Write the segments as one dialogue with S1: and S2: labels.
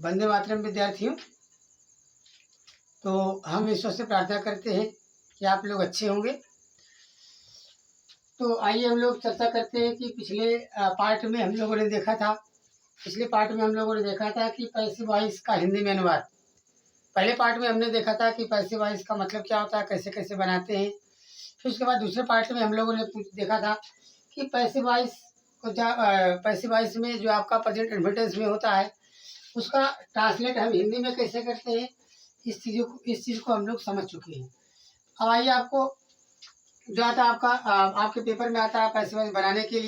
S1: वंदे मातरम विद्यार्थियों। तो हम ईश्वर से प्रार्थना करते हैं कि आप लोग अच्छे होंगे। तो आइए हम लोग चर्चा करते हैं कि पिछले पार्ट में हम लोगों ने देखा था कि पैसिव वॉइस का हिंदी में अनुवाद। पहले पार्ट में हमने देखा था कि पैसिव वॉइस का मतलब क्या होता है, कैसे कैसे बनाते हैं। फिर उसके बाद दूसरे पार्ट में हम लोगों ने देखा था कि पैसिव वॉइस में जो आपका प्रेजेंट इन्फिनिटिव में होता है उसका ट्रांसलेट हम हिंदी में कैसे करते हैं, इस चीज़ को हम लोग समझ चुके हैं। अब आइए, आपको जो आता है आपके पेपर में आता है पैसिव वॉइस बनाने के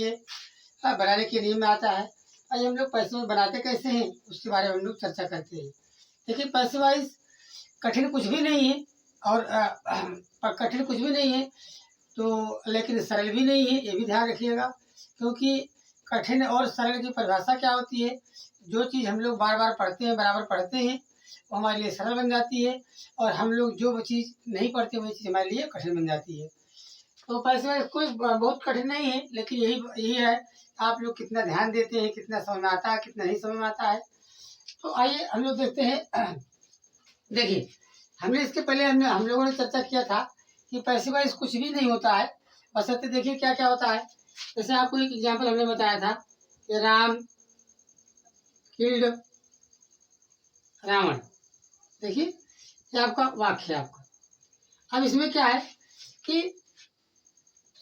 S1: नियम में आता है। आइए हम लोग पैसिव वॉइस बनाते कैसे हैं उसके बारे में हम लोग चर्चा करते हैं। देखिए, पैसिव वॉइस कठिन कुछ भी नहीं है और कठिन कुछ भी नहीं है तो लेकिन सरल भी नहीं है, ये भी ध्यान रखिएगा। क्योंकि कठिन और सरल की परिभाषा क्या होती है, जो चीज़ हम लोग बार बार पढ़ते हैं, बराबर पढ़ते हैं, वो हमारे लिए सरल बन जाती है, और हम लोग जो चीज़ नहीं पढ़ते वही चीज़ हमारे लिए कठिन बन जाती है। तो पैसिव वॉइस कोई बहुत कठिन नहीं है, लेकिन यही है आप लोग कितना ध्यान देते हैं, कितना समझ में आता है, कितना नहीं समझ में आता है। तो आइए हम लोग देखते हैं। देखिए, हमने इसके पहले हम लोगों ने चर्चा किया था कि पैसिव वॉइस कुछ भी नहीं होता है। बशर्ते देखिए क्या क्या होता है। जैसे आपको एक एग्जाम्पल हमने बताया था कि राम किल्ड रावण। देखिए, ये आपका वाक्य है आपका। अब इसमें क्या है कि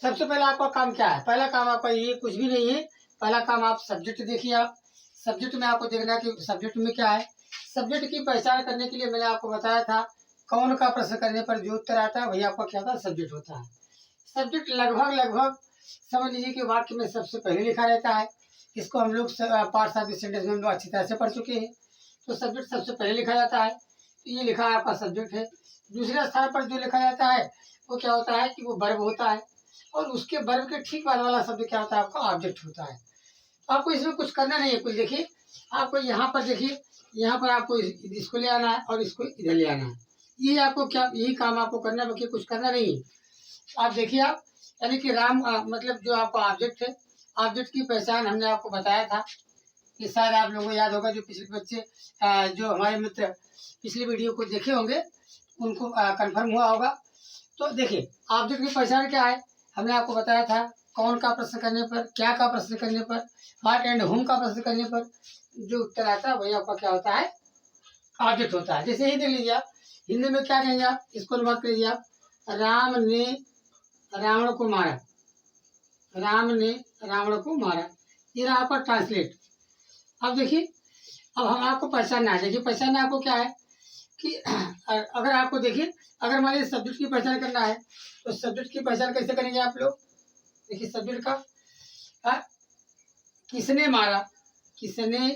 S1: सबसे पहला आपका काम क्या है, पहला काम आपका ये कुछ भी नहीं है। पहला काम आप सब्जेक्ट देखिए। आप सब्जेक्ट में आपको देखना कि सब्जेक्ट में क्या है। सब्जेक्ट की पहचान करने के लिए मैंने आपको बताया था कौन का प्रश्न करने पर जो उत्तर आता है वही आपका क्या होता है, सब्जेक्ट होता है। सब्जेक्ट लगभग समझ लीजिए कि वाक्य में सबसे पहले लिखा रहता है। इसको हम लोग पार्ट्स ऑफ द सेंटेंस में हम लोग अच्छी तरह से पढ़ चुके हैं। तो सब्जेक्ट सबसे पहले लिखा जाता है, तो ये लिखा है आपका सब्जेक्ट है। दूसरे स्थान पर जो लिखा जाता है वो क्या होता है कि वो वर्ब होता है, और उसके वर्ब के ठीक बाद वाला शब्द क्या होता है, आपका ऑब्जेक्ट होता है। आपको इसमें कुछ करना नहीं है। कुछ देखिए, आपको यहाँ पर देखिए, यहाँ पर आपको इसको ले आना है और इसको इधर ले आना है। ये आपको क्या, यही काम आपको करना है, बाकी कुछ करना नहीं है। आप देखिए, आप यानी कि राम मतलब जो आपका ऑब्जेक्ट है, ऑब्जेक्ट की पहचान हमने आपको बताया था कि शायद आप लोगों को याद होगा, जो पिछले बच्चे जो हमारे मित्र पिछले वीडियो को देखे होंगे उनको कंफर्म हुआ होगा। तो देखिए, ऑब्जेक्ट की पहचान क्या है, हमने आपको बताया था कौन का प्रश्न करने पर, क्या का प्रश्न करने पर, व्हाट एंड होम का प्रश्न करने पर जो उत्तर आता है वही आपका क्या होता है, ऑब्जेक्ट होता है। जैसे ही देख लीजिए आप, हिंदी में क्या कहेंगे आप, इसको अनुवाद कर लीजिए आप, राम ने रावण को मारा। राम ने रावण को मारा, ये रहा आपका ट्रांसलेट। अब देखिए, अब हम आपको पहचानना है। देखिए, पहचानना आपको क्या है कि अगर आपको देखिए, अगर मान लीजिए सब्जेक्ट की पहचान करना है तो सब्जेक्ट की पहचान कैसे करेंगे आप लोग। देखिए, सब्जेक्ट का किसने मारा, किसने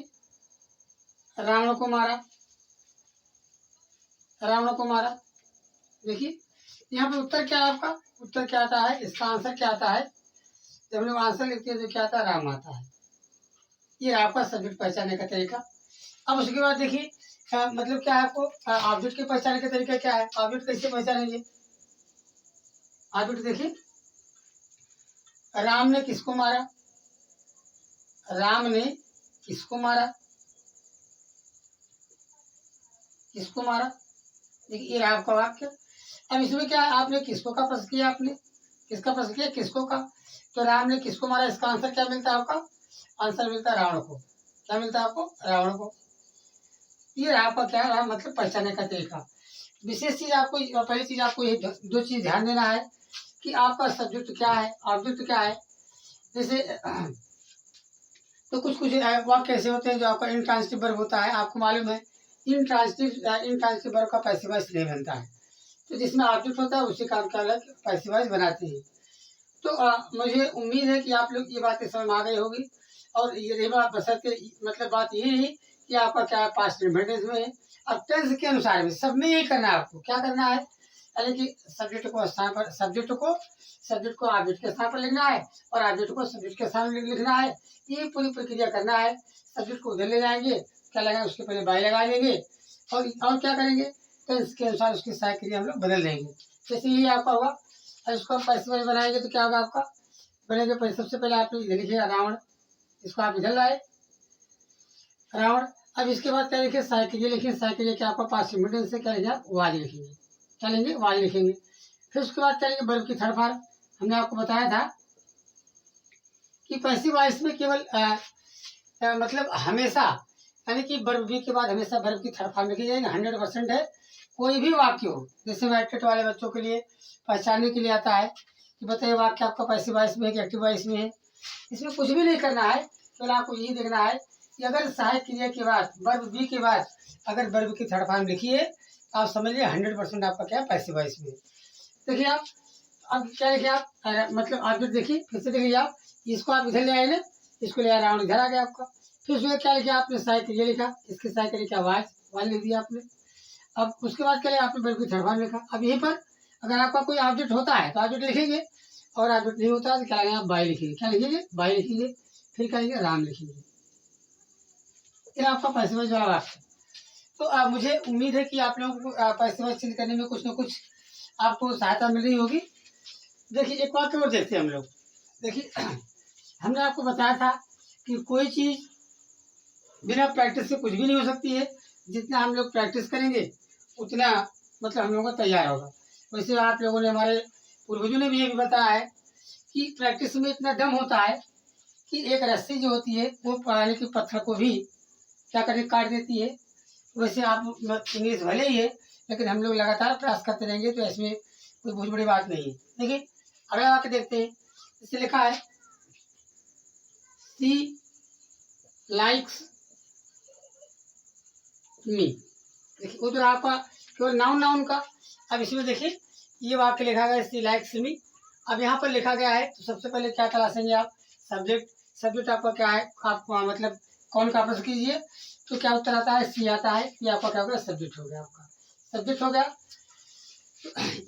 S1: रावण को मारा, रावण को मारा। देखिए, यहाँ पर उत्तर क्या है आपका, उत्तर क्या आता है, इसका आंसर क्या आता है। जब हम लोग आंसर लिखते हैं तो क्या आता है, राम आता है। ये आपका सब्जेक्ट पहचानने का तरीका। अब उसके बाद देखिए, मतलब क्या है आपको ऑब्जेक्ट के पहचानने का तरीका क्या है। ऑब्जेक्ट कैसे पहचानेंगे, ऑब्जेक्ट देखिए, राम ने किसको मारा, राम ने किसको मारा, किसको मारा। देखिए, ये आपका वाक्य। अब इसमें क्या है, आपने किसको का प्रश्न किया, आपने किसका प्रश्न किया, किसको का। तो राम ने किसको मारा, इसका आंसर क्या मिलता है आपका, आंसर मिलता है रावण को। क्या मिलता है आपको, रावण को। ये आपका क्या रहा, मतलब पहचानने का तरीका। विशेष चीज आपको, पहली चीज आपको ये दो चीज ध्यान देना है कि आपका सब्जेक्ट क्या है, ऑब्जेक्ट क्या है। जैसे तो कुछ वाक्य ऐसे होते हैं जो आपका इंट्रांसिटिव वर्ब होता है। आपको मालूम है इंट्रांसिटिव वर्ब का पैसिव वॉइस नहीं बनता है, तो जिसमें ऑब्जेक्ट होता है उसी काम क्या अलग पैसिव वॉइस बनाते हैं। तो मुझे उम्मीद है कि आप लोग ये बातें समझ में आ गई होगी। और ये बात बशर्ते, मतलब बात ये है कि आपका क्या पास्ट इन्फिनिटिव में है। अब टेंस के अनुसार में सब में यही करना है आपको। क्या करना है, यानी कि सब्जेक्ट को स्थान पर, सब्जेक्ट को ऑब्जेक्ट के स्थान पर लिखना है और ऑब्जेक्ट को सब्जेक्ट के स्थान पर लिखना है। ये पूरी प्रक्रिया करना है। सब्जेक्ट को उधर ले जाएंगे, क्या लगाएंगे, उसके पहले बाई लगा देंगे, और क्या करेंगे, टेंस के अनुसार उसकी सहायक क्रिया हम लोग बदल देंगे। जैसे ये आपका होगा, और इसको हम पैसिव वॉइस बनाएंगे तो क्या होगा आपका, बनेंगे सबसे पहले आप इधर लिखिएगा रावण, इसको आप इधर लाए रावण। अब इसके बाद क्या लिखे, साइकिल ये लिखेंगे, साइकिल क्या आपका पास इम्पोर्टेंस से क्या लिखेंगे आप, वाज लिखेंगे, क्या लेंगे, वाज लिखेंगे। फिर उसके बाद क्या लेंगे, वर्ब की थर्ड फॉर्म। हमने आपको बताया था कि पैसिव वॉइस में केवल मतलब हमेशा, यानी कि वर्ब बी के बाद हमेशा वर्ब की थर्ड फॉर्म लिखी जाएगी। 100% है। कोई भी वाक्य हो, जैसे मैट्रिक वाले बच्चों के लिए पहचानने के लिए आता है कि बताइए वाक्य आपका पैसिव वॉइस में है कि एक्टिव वॉइस में है। इसमें कुछ भी नहीं करना है, केवल आपको यही देखना है कि अगर सहायक क्रिया के बाद वर्ब बी के बाद अगर वर्ब की थर्ड फॉर्म लिखी है, आप समझ लीजिए 100% आपका क्या है, पैसिव वॉइस में। देखिए आप अब क्या लिखे आप, मतलब ऑब्जेक्ट देखिए, फिर से देखिए आप, इसको आप इधर ले आए ना, इसको ले आए राउंड, इधर आ गया आपका। फिर उसमें क्या लिखा आपने, साइकिल ये लिखा, इसके साइकिल लिखा वाज, वाज लिख दिया आपने। अब उसके बाद क्या लिखा आपने, वर्ब की थर्ड फॉर्म लिखा। अब यहीं पर अगर आपका कोई ऑब्जेक्ट होता है तो ऑब्जेक्ट लिखेंगे, और ऑब्जेक्ट नहीं होता है तो क्या लिखेंगे आप, बाय लिखेंगे, क्या लिखेंगे, बाय लिखेंगे। फिर क्या लिखेंगे, राम लिखेंगे। फिर आपका पैसिव वॉइस वाला वाक्य। तो मुझे उम्मीद है कि आप लोगों को पैसिव वॉइस चेंज करने में कुछ ना कुछ आपको सहायता मिल रही होगी। देखिए एक वाक्य और देखते हैं हम लोग। देखिए हमने आपको बताया था कि कोई चीज़ बिना प्रैक्टिस से कुछ भी नहीं हो सकती है। जितना हम लोग प्रैक्टिस करेंगे उतना मतलब हम लोगों का तैयार होगा। वैसे आप लोगों ने, हमारे पूर्वजों ने भी ये भी बताया है कि प्रैक्टिस में इतना दम होता है कि एक रस्सी जो होती है वो पहाड़ी के पत्थर को भी क्या करके काट देती है। वैसे आप इंग्लिश भले ही है, लेकिन हम लोग लगातार प्रयास करते रहेंगे तो इसमें कोई बहुत बड़ी बात नहीं है। देखिए अगला वाक्य देखते हैं। इससे लिखा है सी लाइक्स मी। देखिए उधर आपका केवल नाउन नाउन का। अब इसमें देखिए ये वाक्य लिखा गया सी लाइक्स मी। अब यहाँ पर लिखा गया है तो सबसे पहले क्या तलाशेंगे आप, सब्जेक्ट। सब्जेक्ट आपका क्या है, आप मतलब कौन का प्रश्न कीजिए तो क्या उत्तर आता है, सी आता है। ये आपका क्या हो गया, सब्जेक्ट हो गया, आपका सब्जेक्ट हो गया।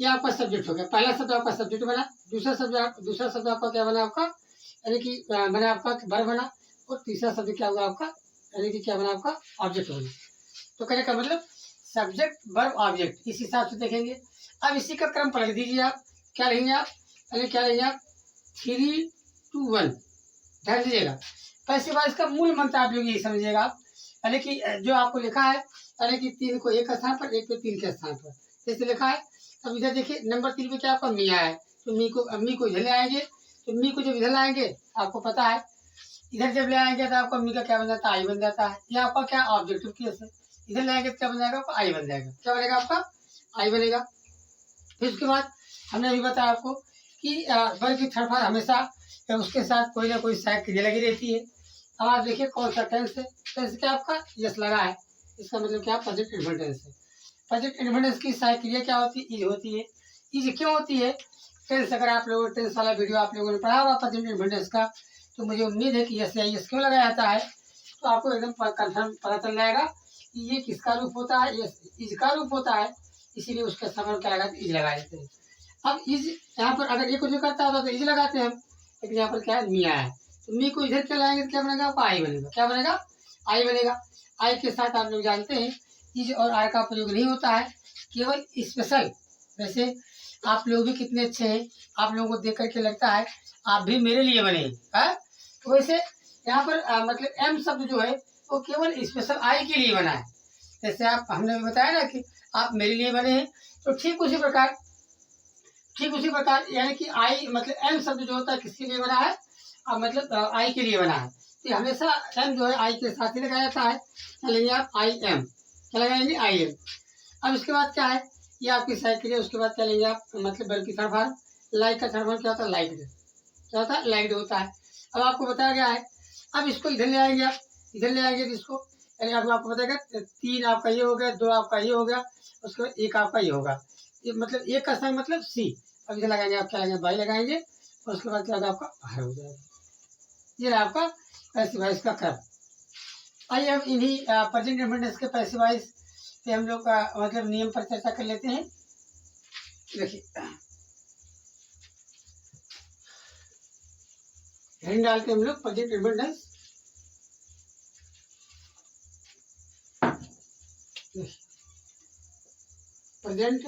S1: ये आपका सब्जेक्ट हो गया, पहला शब्द आपका सब्जेक्ट बना। दूसरा शब्द आपका क्या बना आपका, यानी कि बना आपका वर्ब बना। और तीसरा शब्द क्या होगा आपका, यानी कि क्या बना आपका, ऑब्जेक्ट बना। तो कहने का मतलब सब्जेक्ट वर्ब ऑब्जेक्ट, इस हिसाब से देखेंगे। अब इसी का क्रम पलट दीजिए आप, क्या लेंगे आप, यानी क्या लेंगे आप, 3, 2, 1। ध्यान दीजिएगा, पैसिव वॉइस का मूल मंत्र आप लोग यही समझिएगा आप, यानी कि जो आपको लिखा है, यानी कि 3 को 1 के स्थान पर, 1 को 3 के स्थान पर जैसे लिखा है। अब इधर देखिए नंबर 3 पे क्या आपका मी आया है, तो मी को इधर ले आएंगे। तो मी को जब इधर लाएंगे आपको पता है, इधर जब ले आएंगे तो आपका मी का क्या बन जाता है, आई बन जाता है। ये आपका क्या ऑब्जेक्टिव केस है। इधर लाएंगे तो क्या बन जाएगा आपका, आई बन जाएगा। क्या बनेगा आपका, आई बनेगा। फिर उसके बाद हमने अभी बताया आपको कि वर्ब की थर्ड फॉर्म हमेशा उसके साथ कोई ना कोई सहायक क्रिया लगी रहती है। अब आप देखिए कौन सा टेंस है, टेंस क्या आपका यस लगा है, इसका मतलब क्या, प्रेजेंट इन्फिनिट टेंस है। प्रेजेंट इन्फिनिट की सहायक क्रिया क्या होती है, इज होती है। इज क्यों होती है, टेंस अगर आप लोगों टेंस वाला वीडियो आप लोगों ने पढ़ा हुआ प्रेजेंट इन्फिनिट का, तो मुझे उम्मीद है कि यस या यस क्यों लगाया जाता है, तो आपको एकदम कंफर्म पता चल जाएगा कि ये किसका रूप होता है, यस इज का रूप होता है। इसीलिए उसके समय क्या लगाते, इज लगा देते हैं। अब इज यहाँ पर अगर ये कुछ भी करता होता तो इज लगाते हैं हम, लेकिन यहाँ पर क्या है, मी आया है। तो मी को इधर क्या लाएंगे तो क्या बनेगा आपका, आई बनेगा। क्या बनेगा, आई बनेगा। आई के साथ आप लोग जानते हैं इज और आर का प्रयोग नहीं होता है, केवल स्पेशल। वैसे आप लोग भी कितने अच्छे हैं, आप लोगों को देख करके लगता है आप भी मेरे लिए बने हैं। तो वैसे यहाँ पर मतलब एम शब्द जो है वो केवल स्पेशल आई के लिए बना है। जैसे आप हमने बताया ना कि आप मेरे लिए बने हैं, तो ठीक उसी प्रकार यानी कि आई मतलब एम शब्द जो होता है किसके लिए बना है, मतलब आई के लिए बना है। तो हमेशा एम जो है आई के साथ ही लगाया जाता है। क्या लेंगे आप, आई एम, क्या लगाएंगे, आई एम। अब इसके बाद क्या है, ये आपकी साइकिल है। उसके बाद क्या लेंगे आप, मतलब वर्ब की थर्ड फॉर्म। लाइक का थर्ड फॉर्म क्या होता है, लाइक्ड। क्या होता है, लाइक्ड होता है। अब आपको बताया गया है, अब इसको इधर ले आएंगे आप, इधर ले आएंगे तो इसको, यानी अब आपको बताएगा 3 आपका ये हो गया, 2 आपका ये हो गया, उसके बाद 1 आपका ये होगा। ये मतलब 1 का स्थान मतलब सी। अब इधर लगाएंगे आप, क्या लगाएंगे, बाई लगाएंगे, और उसके बाद क्या होगा आपका, हर हो जाएगा। ये रहा आपका पैसिव वॉइस का क्रम। आइए अब इन्हीं प्रेजेंट इंडिपेंडेंस के पैसिव वॉइस पे हम लोग मतलब नियम पर चर्चा कर लेते हैं। देखिए हेडिंग डाल के हम लोग present independence, present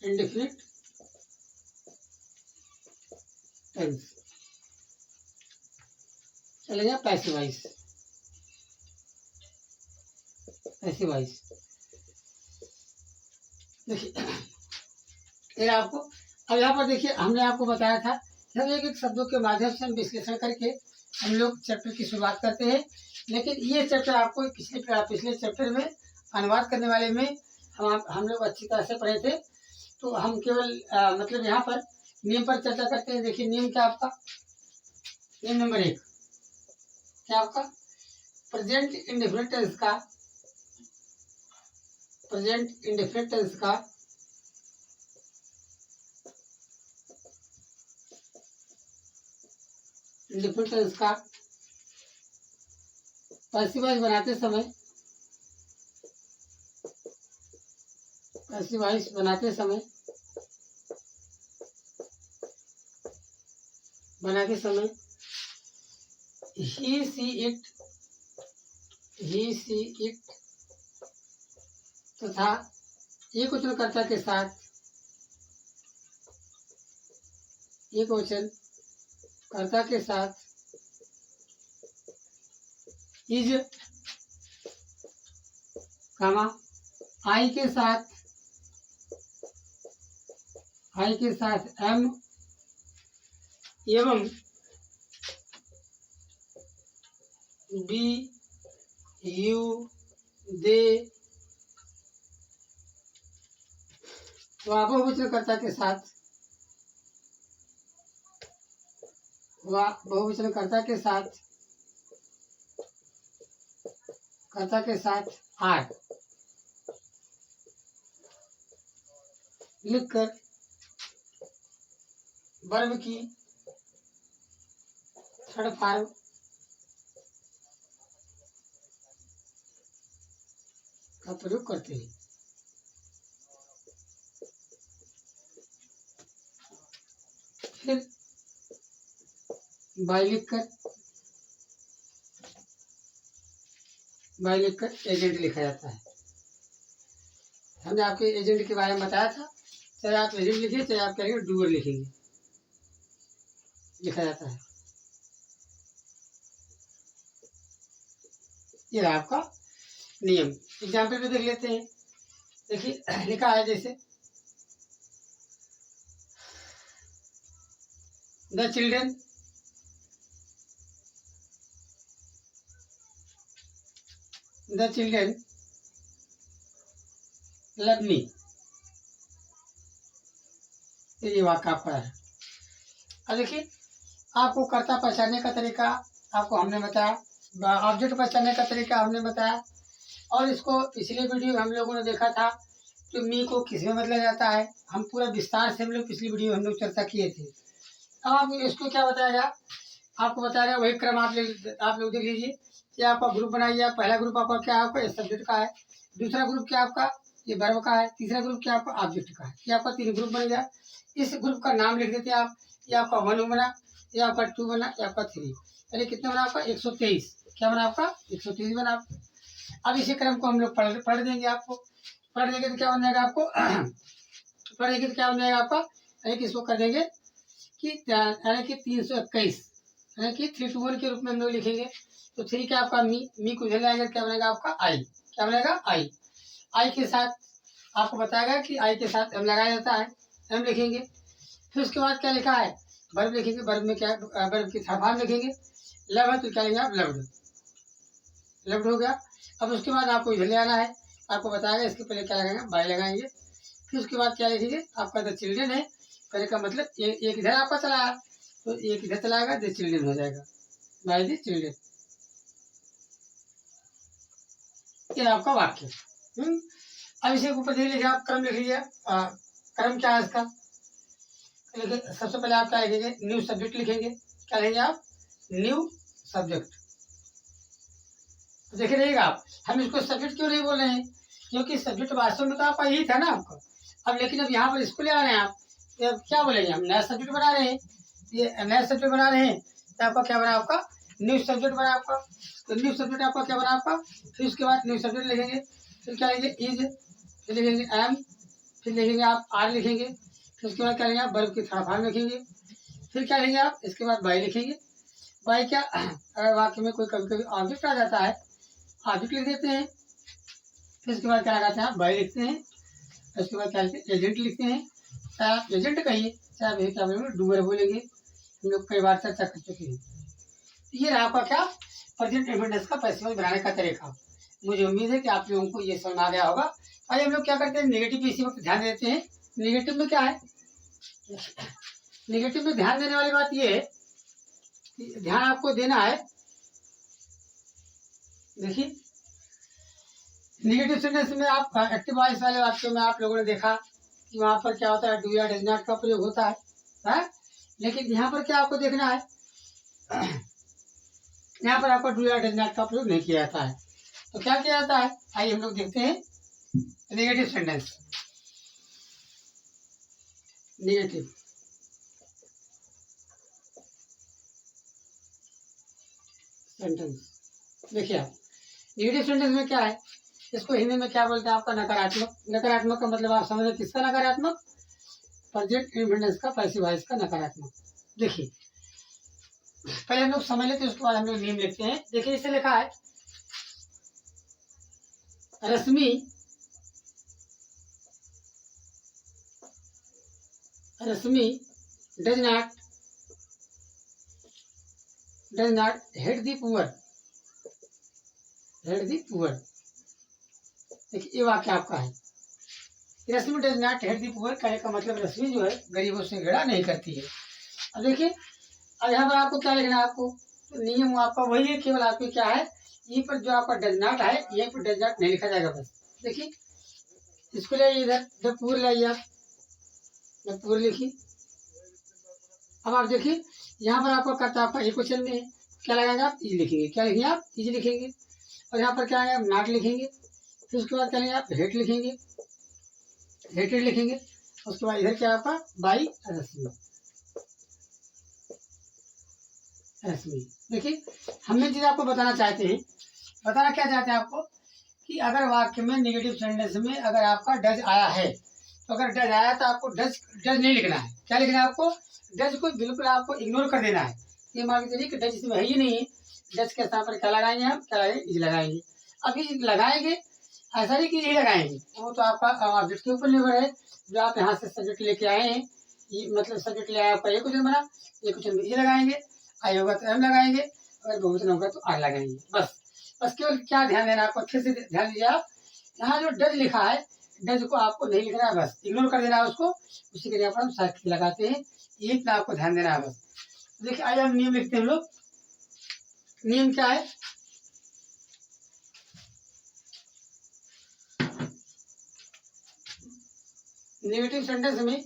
S1: indefinite tense. चलेगा पैसिवाइज। पैसिवाइज देखिए फिर आपको, अब यहाँ पर देखिए हमने आपको बताया था हम एक एक शब्दों के माध्यम से हम विश्लेषण करके हम लोग चैप्टर की शुरुआत करते हैं। लेकिन ये चैप्टर आपको पिछले चैप्टर में अनुवाद करने वाले में हम लोग अच्छी तरह से पढ़े थे। तो हम केवल मतलब यहाँ पर नियम पर चर्चा करते हैं। देखिए नियम क्या आपका, नियम नंबर 1 क्या आपका, प्रेजेंट इंडेफिनिट टेंस का, प्रेजेंट इंडेफिनिट टेंस का इंडेफिनिट टेंस का पैसिवाइज बनाते समय, पैसिवाइज बनाते समय ही सी इट तथा एक वचनकर्ता के साथ, एक वचनकर्ता के साथ इज कामा आई के साथ एम एवं बी यू दे बहुवचनकर्ता के साथ, बहुवचनकर्ता के साथ आर लिखकर वर्ब की थर्ड फॉर्म का प्रयोग करते हैं। फिर बाय लिखकर एजेंट लिखा जाता है। हमने आपके एजेंट के बारे में बताया था, चाहे आप एजेंट लिखिए चाहे आप कहेंगे डूअर लिखेंगे, लिखा जाता है। ये रहा आपका नियम। एग्जाम्पल में देख लेते हैं। देखिए लिखा है जैसे द चिल्ड्रन लव मी, ये वाक्य आपका है। अब देखिए आपको कर्ता पहचानने का तरीका आपको हमने बताया, ऑब्जेक्ट पहचानने का तरीका हमने बताया, और इसको पिछले वीडियो में हम लोगों ने देखा था कि मी को किस में बदला जाता है। हम पूरा विस्तार से हम लोग पिछली वीडियो में हम लोग चर्चा किए थे। अब आप इसको क्या बताएगा, आपको बताएगा वही क्रम आप लोग देख लीजिए। ये आपका ग्रुप बनाइए। पहला ग्रुप आपका क्या है, आपका सब्जेक्ट का है। दूसरा ग्रुप क्या आपका ये वर्ब का है। तीसरा ग्रुप क्या आपका ऑब्जेक्ट का है। ये आपका 3 ग्रुप बन गया। इस ग्रुप का नाम लिख देते हैं आप। ये आपका 1 बना, ये आपका 2 बना, ये आपका 3, यानी कितना बना आपका 123। क्या बना आपका 123 बना। अब इसी क्रम को हम लोग पढ़ देंगे। आपको पढ़ देंगे तो क्या बन जाएगा आपको पढ़ेंगे तो क्या बन जाएगा आपका, यानी कि इसको कर देंगे कि यानी कि 321, यानी कि 3 to 1 के रूप में हम लोग लिखेंगे। तो 3 क्या आपका मी को इधर लाएगा, क्या बनेगा आपका आई। क्या बनेगा आई के साथ आपको बताएगा कि आई के साथ एम लगाया जाता है, एम लिखेंगे। फिर उसके बाद क्या लिखा है, वर्ब लिखेंगे। वर्ब में क्या, वर्ब की थर्ड फॉर्म लिखेंगे। लव है तो क्या लेंगे आप, लव्ड हो गया। अब उसके बाद आपको इधर ले आना है, आपको बताएगा इसके पहले क्या लगाएंगे, बाय लगाएंगे। फिर उसके बाद क्या लिखेंगे, आपका द चिल्ड्रन है, कहने का मतलब एक इधर आपका चला है तो एक इधर चलाएगा, द चिल्ड्रन हो जाएगा, बाय द चिल्ड्रन। ये आपका वाक्य। अब इसे ऊपर देख लीजिए, आप क्रम लिख लीजिए। क्रम क्या है इसका, सबसे पहले आप क्या लिखेंगे, न्यू सब्जेक्ट लिखेंगे। क्या लिखेंगे आप, न्यू सब्जेक्ट। देखे रहिएगा आप, हम इसको सब्जेक्ट क्यों नहीं बोल रहे हैं, क्योंकि सब्जेक्ट वास्तव में तो आपका यही था ना आपका। अब लेकिन अब यहाँ पर इसको ले आ रहे हैं आप, तो क्या बोलेंगे, हम नया सब्जेक्ट बना रहे हैं। ये नया सब्जेक्ट बना रहे हैं तो आपका क्या बना, आपका न्यू सब्जेक्ट बना आपका। तो न्यू सब्जेक्ट आपका क्या बना आपका। फिर उसके बाद न्यू सब्जेक्ट लिखेंगे। फिर क्या लिखेंगे, इज, फिर लिखेंगे एम, फिर लिखेंगे आप आर लिखेंगे। फिर उसके बाद क्या लिखेंगे आप, वर्ब की थर्ड फॉर्म लिखेंगे। फिर क्या लिखेंगे आप, इसके बाद बाय लिखेंगे। बाई क्या, अगर वाक्य में कोई कभी कभी ऑब्जेक्ट आ जाता है, ऑब्जेक्ट लिख देते हैं। फिर उसके बाद क्या लगाते हैं आप, बाई लिखते हैं। उसके बाद क्या लिखते हैं, एजेंट लिखते हैं। चाहे आप एजेंट कहिए, चाहे भैया क्या बोलेंगे, डूअर बोलेंगे। हम लोग कई बार चर्चा कर चुके हैं। ये रहा आपका क्या, प्रेजेंट इंडिफिनिट का पैसिव बनाने का तरीका। मुझे उम्मीद है कि आप लोगों को ये समझ आ गया होगा। आइए हम लोग क्या करते हैं, नेगेटिव पे इसी वक्त ध्यान देते हैं। नेगेटिव में क्या है, नेगेटिव में ध्यान देने वाली बात ये है, ध्यान आपको देना है। देखिए नेगेटिव सेंटेंस में आप एक्टिव वॉइस वाले वाक्यों में आप लोगों ने देखा कि वहां पर क्या होता है, डू या डज नॉट का प्रयोग होता है? लेकिन यहाँ पर क्या आपको देखना है, यहाँ पर आपको डू या डज नॉट का प्रयोग नहीं किया जाता है। तो क्या किया जाता है, आइए हम लोग देखते हैं नेगेटिव सेंटेंस। नेगेटिव सेंटेंस देखिए आप, नेगेटिव सेंटेंस में क्या है, इसको हिंदी में क्या बोलते हैं आपका, नकारात्मक। नकारात्मक का मतलब आप समझ, किसका नकारात्मक, प्रेजेंट इंडिफिनिट का पैसिव वॉइस का नकारात्मक। देखिए पहले हम लोग समझ लेते हैं, उसके बाद हम लोग नियम लिखते हैं। देखिए इसे लिखा है, Rashmi does not hate the poor. देखिए ये वाक्य आपका है, Rashmi does not hate the poor. कहने का मतलब रश्मि जो है गरीबों से घृणा नहीं करती है। अब देखिए, अब यहाँ पर आपको क्या लिखना है, आपको तो नियम आपका वही है, केवल आपको क्या है, ये पर जो आपका डज नॉट है, ये पर डज नॉट नहीं लिखा जाएगा बस। देखिए इसको ले इधर, द पुअर लाइए आप, द पुअर लिखिए। अब आप देखिए यहाँ पर आपका कर्ता आपका एक क्वेश्चन में है, क्या लगाएंगे आप, इज लिखेंगे। क्या लिखेंगे आप, इज लिखेंगे। और यहाँ पर क्या है, आप नॉट लिखेंगे। फिर उसके बाद क्या लेंगे आप, हेट लिखेंगे, हेटेड लिखेंगे। उसके बाद इधर क्या आपका, बाई रश्मि। देखिए हमने चीज आपको बताना चाहते हैं, बताना क्या चाहते हैं आपको, कि अगर वाक्य में नेगेटिव सेंटेंस में अगर आपका डज आया है, तो अगर डज आया तो आपको डज नहीं लिखना है। क्या लिखना है आपको, डज को बिल्कुल आपको इग्नोर कर देना है। ये मान के चलिए कि डज इसमें है ही नहीं है, डज के स्थान पर क्या लगाएंगे हम, क्या लगाएंगे, इज लगाएंगे। अब इज लगाएंगे, ऐसा नहीं कि यही लगाएंगे, वो तो आपका ऑब्जेक्ट के ऊपर निर्भर है। जो आप यहाँ से सब्जेक्ट लेके आए हैं, ये मतलब सब्जेक्ट ले आए आपका ये क्वेश्चन बना, ये क्वेश्चन में ये लगाएंगे, आई होगा तो एम लगाएंगे, अगर बहुवचन होगा तो आर लगाएंगे। बस केवल क्या ध्यान देना आपको, अच्छे से ध्यान दीजिए आप। यहाँ जो डज लिखा है, डज को आपको नहीं लिखना है, बस इग्नोर कर देना है उसको। उसी के लिए अपन सार्थक लगाते हैं, ये इतना आपको ध्यान देना है बस। देखिए आइए हम नियम लिखते हैं हम लोग। नियम क्या है, नेगेटिव सेंटेंस में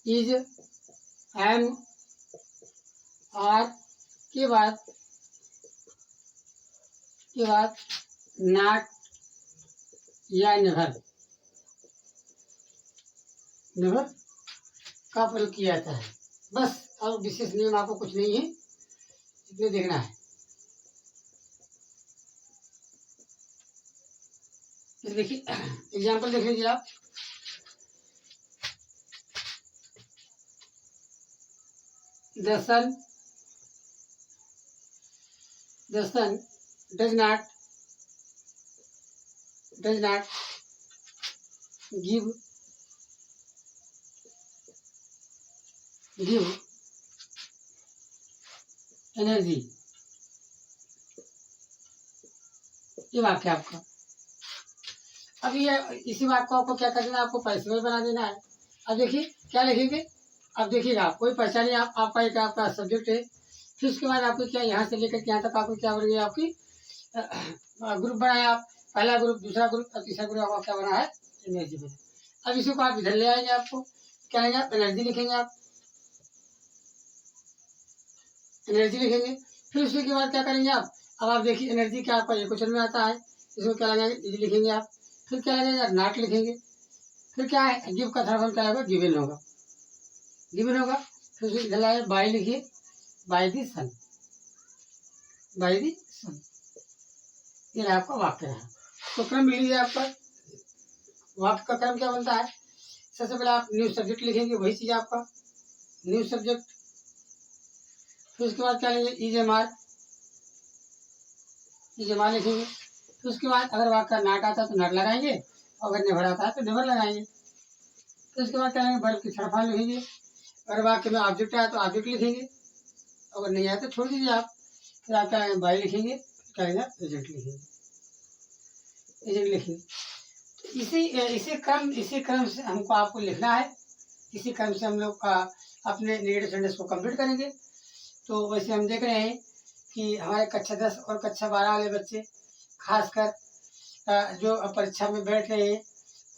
S1: इज, एम, आर के बाद नॉट या नेवर का प्रयोग किया जाता है। बस और विशेष नियम आपको कुछ नहीं है, इतने देखना है। देखिए एग्जाम्पल देख लीजिए आप, the sun does not give energy. ये वाक्य आपका। अब ये इसी बात को आपको क्या कर देना है, आपको पैसिव बना देना है। अब देखिए क्या लिखेंगे, अब देखिएगा आप कोई पहचानिए, आपका एक आपका सब्जेक्ट है। फिर उसके बाद आपको क्या, यहाँ से लेकर यहाँ तक आपको क्या बन गई, आपकी ग्रुप बनाया आप, पहला ग्रुप, दूसरा ग्रुप और तीसरा ग्रुप आपका क्या बना है, एनर्जी बना। अब इसी को आप इधर ले आएंगे, आपको क्या लेंगे आप, एनर्जी लिखेंगे आप, एनर्जी लिखेंगे। फिर उसके बाद क्या करेंगे आप, अब आप देखिए एनर्जी क्या आपका ये क्वेश्चन में आता है, इसको क्या लगाएंगे, इज लिखेंगे आप। फिर क्या लगेगा, नॉट लिखेंगे। फिर क्या है, गिव का थर्ड फॉर्म क्या होगा, गिवन होगा। फिर इधर लाए, बाय लिखिए, बाय दी सन। ये आपका वाक्य है। तो क्रम मिल लीजिए आपका। वाक्य का क्रम क्या बनता है? सबसे पहले आप न्यू सब्जेक्ट लिखेंगे, वही चीज़ आपका न्यू सब्जेक्ट। फिर उसके बाद क्या लेंगे? EJMR लिखेंगे। फिर उसके बाद अगर वाक्य का नाट आता है तो नाट लगाएंगे, और अगर नेवर आता है तो नेवर लगाएंगे। फिर उसके बाद क्या लेंगे? वर्ब की थर्ड फॉर्म लिखेंगे। अगर वाक्य में ऑब्जेक्ट आया तो ऑब्जेक्ट लिखेंगे, अगर नहीं आया तो छोड़ दीजिए आप। फिर आप क्या लेंगे? बाई लिखेंगे, क्या लेंगे? एजेंट लिखेंगे, एजेंट लिखेंगे। इसी क्रम से हमको आपको लिखना है। इसी क्रम से हम लोग अपने नेगेटिव सेंटेंस को कंप्लीट करेंगे। तो वैसे हम देख रहे हैं कि हमारे कक्षा 10 और कक्षा 12 वाले बच्चे खासकर जो परीक्षा में बैठ रहे हैं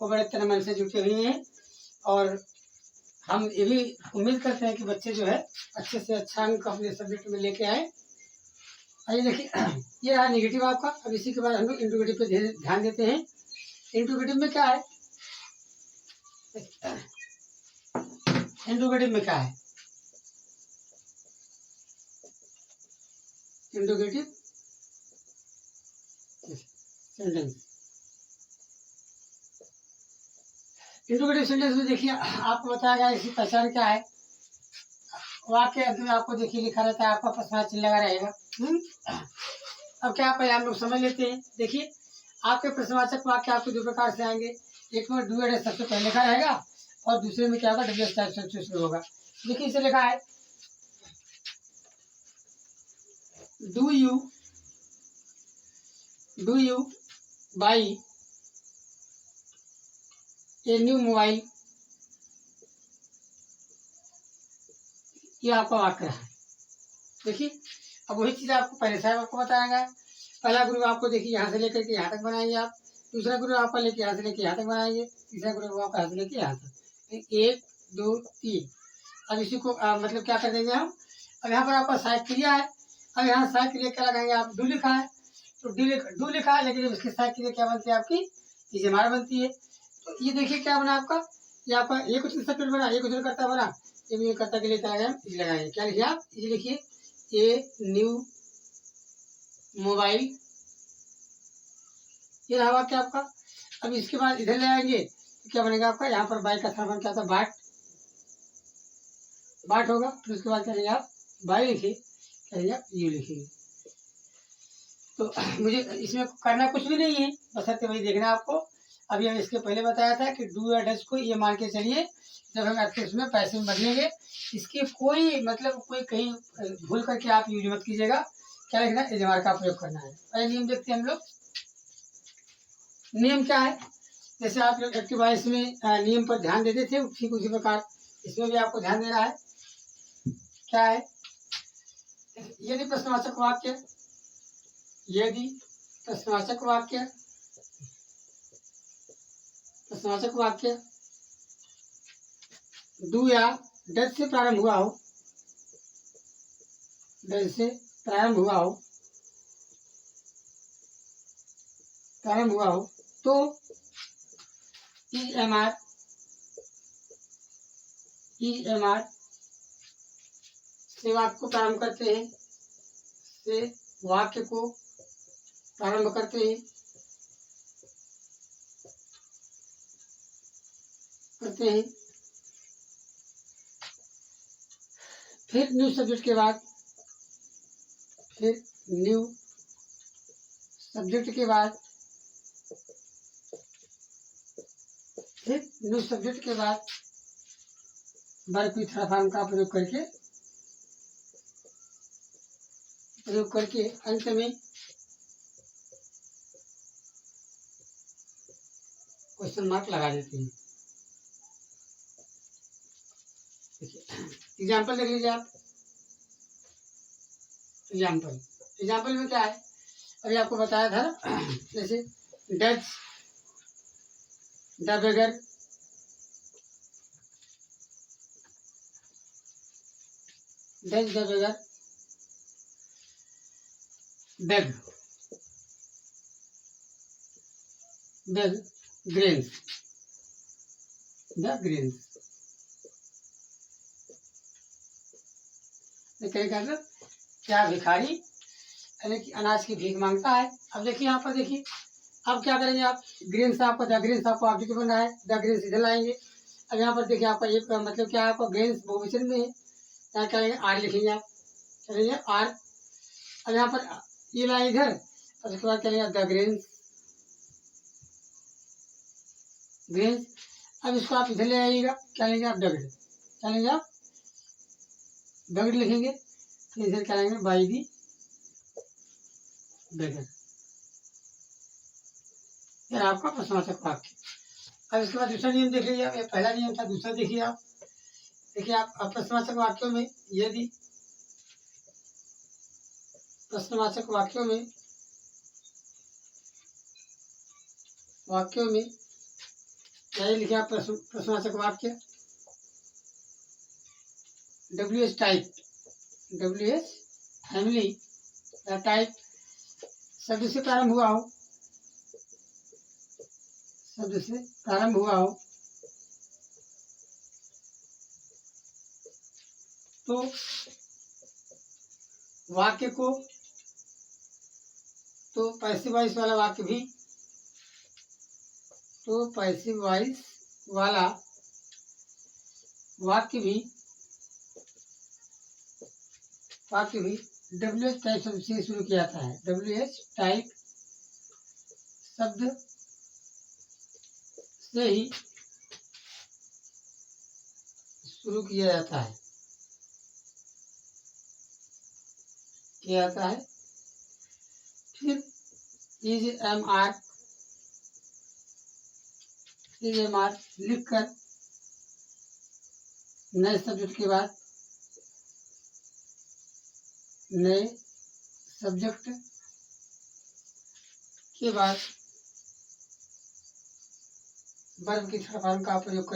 S1: वो बड़े तन मन से जुटे हुए हैं, और हम ये भी उम्मीद करते हैं कि बच्चे जो है अच्छे से अच्छा अंक अपने सब्जेक्ट में लेके आए। आइए देखिए, ये रहा नेगेटिव आपका। अब इसी के बाद हम लोग इंट्रोगेटिव पे ध्यान देते हैं। इंट्रोगेटिव में क्या है? इंट्रोगेटिव में क्या है? Interrogative sentence. इंट्रोगेटिव सेंटेंस में देखिए आपको बताया गया इसकी पहचान क्या है। वाक्य अंत में आपको देखिए लिखा रहता है, आपका प्रश्न चिन्ह लगा रहेगा। अब क्या पहले हम लोग समझ लेते हैं। देखिए आपके प्रश्नवाचक वाक्य आपको दो प्रकार से आएंगे। एक में डू एड सबसे पहले लिखा रहेगा, और दूसरे में क्या होगा? डब्ल्यू टाइप से शुरू होगा। देखिए इसे लिखा है do you by a new mobile, ये आपका वाक्य है। देखिए अब वही चीज़ आपको पहले साहब आपको बताएगा। पहला ग्रुप आपको देखिए यहाँ से लेकर के यहाँ तक बनाएंगे आप, दूसरा ग्रुप आपका लेके यहाँ से लेके यहाँ तक बनाएंगे, तीसरा ग्रुप आपका यहाँ से लेके यहाँ तक। 1 2 3। अब इसी को मतलब क्या कर देंगे हम? अब यहाँ पर आपका सहायक क्रिया है। अब यहाँ सहायक क्रिया क्या लगाएंगे? आप डू लिखा है तो डू लिखा है, लेकिन उसकी सहायक क्रिया क्या बनती है? आपकी EJMR बनती है। तो ये देखिए क्या बना आपका, ये आपका ये कुछ सब्जेक्ट बना, ये कुछ करता बना, ये करता के लिए क्या लगाएंगे? क्या लिखिए आप? ये लिखिए ए न्यू मोबाइल, ये रहा वाक्य आपका। अब इसके बाद इधर ले आएंगे तो क्या बनेगा आपका? यहाँ पर बाई का थर्ड क्या था? बाट होगा। फिर उसके बाद क्या लेंगे आप? बाई लिखिए, क्या लेंगे आप? यू लिखिए। तो मुझे इसमें करना कुछ भी नहीं है, बस वही देखना आपको। अभी हम इसके पहले बताया था कि डू या डज को ये मान के चलिए जब हम एक्टिव में पैसे में बदलेंगे, इसकी कोई मतलब कोई कहीं भूल करके आप यूज मत कीजिएगा। क्या लिखना? EJMR का प्रयोग करना है। पहले नियम देखते हैं हम लोग। नियम क्या है? जैसे आप लोग एक्टिव वॉइस में नियम पर ध्यान देते थे, ठीक उसी प्रकार इसमें भी आपको ध्यान देना है। क्या है? यदि प्रश्नवाचक वाक्य, यदि प्रश्नवाचक वाक्य डू या डज से प्रारंभ हुआ हो, डज से प्रारंभ हुआ हो तो EJMR से वाक्य को प्रारंभ करते हैं, से वाक्य को प्रारंभ करते हैं फिर न्यू सब्जेक्ट के बाद, वर्ब की थर्ड फॉर्म का प्रयोग करके अंत में क्वेश्चन मार्क लगा देते हैं। एग्जाम्पल देख लीजिए आप। एग्जाम्पल में क्या है? अभी आपको बताया था ना, जैसे does the beggar, beg grains, क्या भिखारी यानी कि अनाज की भीख मांगता है। अब देखिए यहाँ पर देखिए अब क्या करेंगे आप, ग्रीन से आपको द ग्रीन से आपको ऑब्जेक्ट बन रहा है, द ग्रीन इधर लाएंगे। अब यहाँ पर देखिए आपका एक मतलब क्या है, आपका ग्रीन बहुवचन में है, यहाँ क्या करेंगे आर लिखेंगे आप, चलेंगे आर। अब यहाँ पर ये लाए इधर, और उसके बाद चलेंगे द ग्रीन्स, ग्रीन्स। अब इसको आप इधर ले आइएगा, क्या लेंगे आप डगड, क्या लेंगे आप डगड लिखेंगे, फिर इधर क्या लेंगे बाई दी डगड, फिर आपका प्रश्नवाचक वाक्य। अब इसके बाद दूसरा नियम देख लीजिए आप, ये पहला नियम था, दूसरा देखिए आप, देखिए आप प्रश्नवाचक वाक्यों में यदि प्रश्नवाचक वाक्यों में क्या लिखे आप प्रश्नवाचक वाक्य, WH टाइप, WH फैमिली या टाइप शब्द से प्रारंभ हुआ हो, शब्द से प्रारंभ हुआ हो, तो वाक्य को, तो पैसिव वॉइस वाला वाक्य भी, तो पैसिव वॉइस वाला वाक्य भी WH टाइप शब्द से शुरू किया जाता है, WH टाइप शब्द से ही शुरू किया जाता है, फिर इज एम आर लिखकर नए सब्जेक्ट के बाद, नए सब्जेक्ट के बाद वर्ब की थर्ड फॉर्म का प्रयोग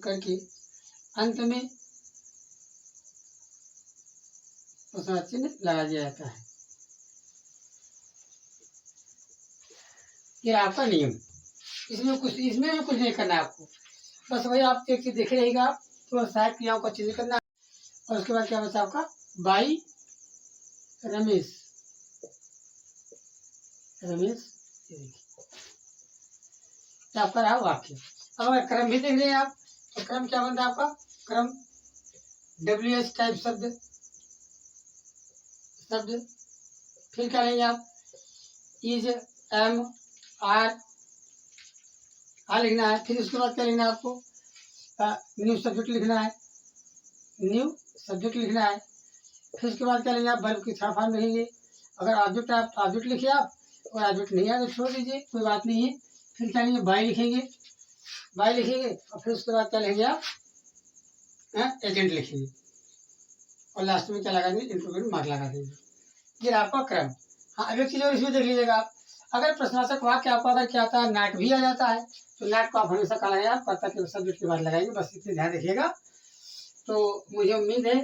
S1: करके अंत में प्रश्न चिन्ह लगा दिया जाता है। ये आपका नियम, इसमें भी कुछ नहीं करना है आपको, बस वही आप एक चीज देखे रहेगा, तो सहायक क्रियाओं का चिन्ह करना है। और उसके बाद क्या बचा आपका, बाई रमेश, क्या आपका रहा वाक्य। अब अगर क्रम भी देख रहे हैं आप, तो क्रम क्या बनता है आपका, क्रम WH टाइप शब्द, फिर क्या लेंगे आप, इज एम आर लिखना है, फिर उसके बाद क्या लिखना है आपको, न्यू सब्जेक्ट लिखना है, फिर उसके बाद क्या लेंगे आप, वर्ब की थर्ड फॉर्म लिखेंगे। अगर ऑब्जेक्ट आप ऑब्जेक्ट लिखिए आप, और ऑब्जेक्ट नहीं है तो छोड़ दीजिए, कोई बात नहीं है। फिर क्या लेंगे, बाई लिखेंगे, और फिर उसके बाद क्या लेंगे आप, एजेंट लिखेंगे, और लास्ट में क्या लगा देंगे, इंटरव्यू मार्क लगा देंगे। ये आपका क्रम। हाँ, अब एक चीज और इसमें देख लीजिएगा आप, अगर प्रश्नवाचक वाक्य आपको अगर क्या आता है, नाट भी आ जाता है, तो नाट को आप हमेशा क्या लगाएंगे, आप कर्ता के सब्जेक्ट के बाद लगाएंगे, बस इतनी ध्यान रखिएगा। तो मुझे उम्मीद है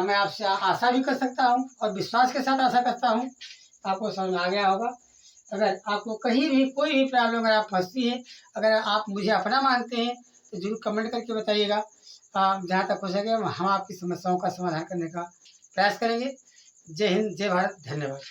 S1: मैं आपसे आशा भी कर सकता हूँ, और विश्वास के साथ आशा करता हूँ आपको समझ में आ गया होगा। अगर आपको कहीं भी कोई भी प्रॉब्लम अगर आप फंसती है, अगर आप मुझे अपना मानते हैं, तो जरूर कमेंट करके बताइएगा। जहाँ तक हो सके हम आपकी समस्याओं का समाधान करने का प्रयास करेंगे। जय हिंद, जय भारत, धन्यवाद।